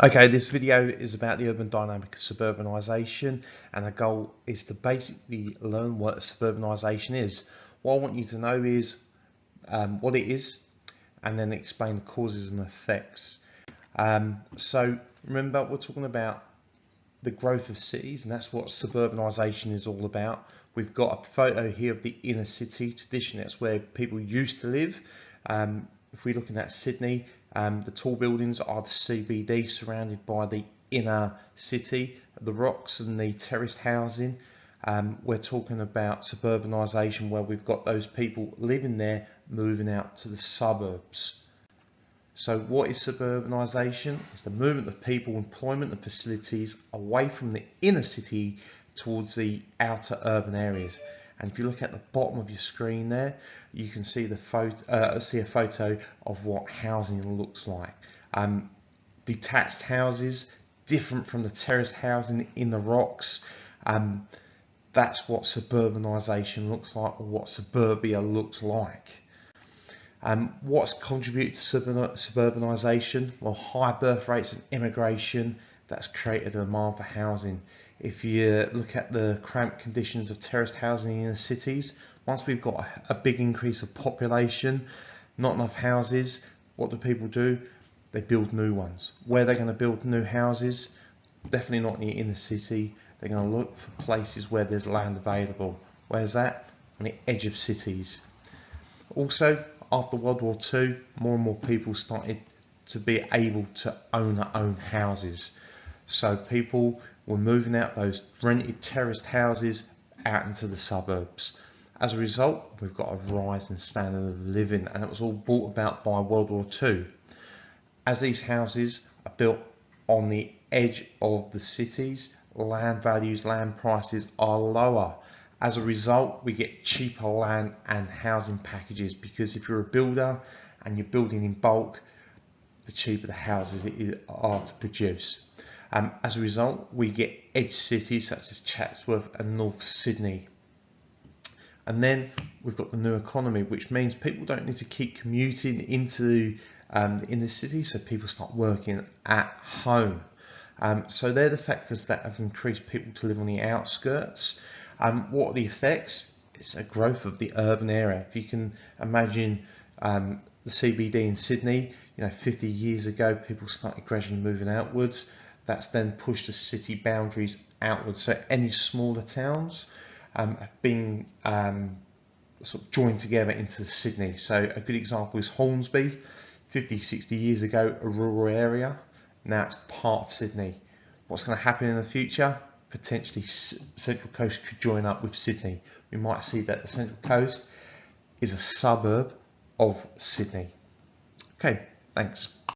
Okay, this video is about the urban dynamic of suburbanisation, and the goal is to basically learn what suburbanisation is. What I want you to know is what it is, and then explain the causes and effects. So remember, we're talking about the growth of cities, and that's what suburbanisation is all about. We've got a photo here of the inner city. Traditionally, that's where people used to live. If we're looking at Sydney, the tall buildings are the CBD, surrounded by the inner city, the rocks and the terraced housing. We're talking about suburbanisation, where we've got those people living there, moving out to the suburbs. So what is suburbanisation? It's the movement of people, employment and facilities away from the inner city towards the outer urban areas. And if you look at the bottom of your screen there, you can see a photo of what housing looks like. Detached houses, different from the terraced housing in the rocks. That's what suburbanisation looks like, or what suburbia looks like. What's contributed to suburbanisation? Well, high birth rates and immigration, that's created a demand for housing. If you look at the cramped conditions of terraced housing in the cities, once we've got a big increase of population, not enough houses, what do people do? They build new ones. Where they're going to build new houses? Definitely not in the inner city. They're going to look for places where there's land available. Where's that? On the edge of cities. Also, after World War II, more and more people started to be able to own their own houses. So people were moving out those rented terraced houses out into the suburbs. As a result, we've got a rise in standard of living, and it was all brought about by World War II. As these houses are built on the edge of the cities, land values, land prices are lower. As a result, we get cheaper land and housing packages, because if you're a builder and you're building in bulk, the cheaper the houses are to produce. As a result, we get edge cities such as Chatsworth and North Sydney. And then we've got the new economy, which means people don't need to keep commuting into the inner city, so people start working at home. So they're the factors that have increased people to live on the outskirts. What are the effects? It's a growth of the urban area. If you can imagine the CBD in Sydney, 50 years ago, people started gradually moving outwards. That's then pushed the city boundaries outwards. So any smaller towns have been sort of joined together into Sydney. So a good example is Hornsby, 50, 60 years ago, a rural area. Now it's part of Sydney. What's going to happen in the future? Potentially Central Coast could join up with Sydney. We might see that the Central Coast is a suburb of Sydney. Okay, thanks.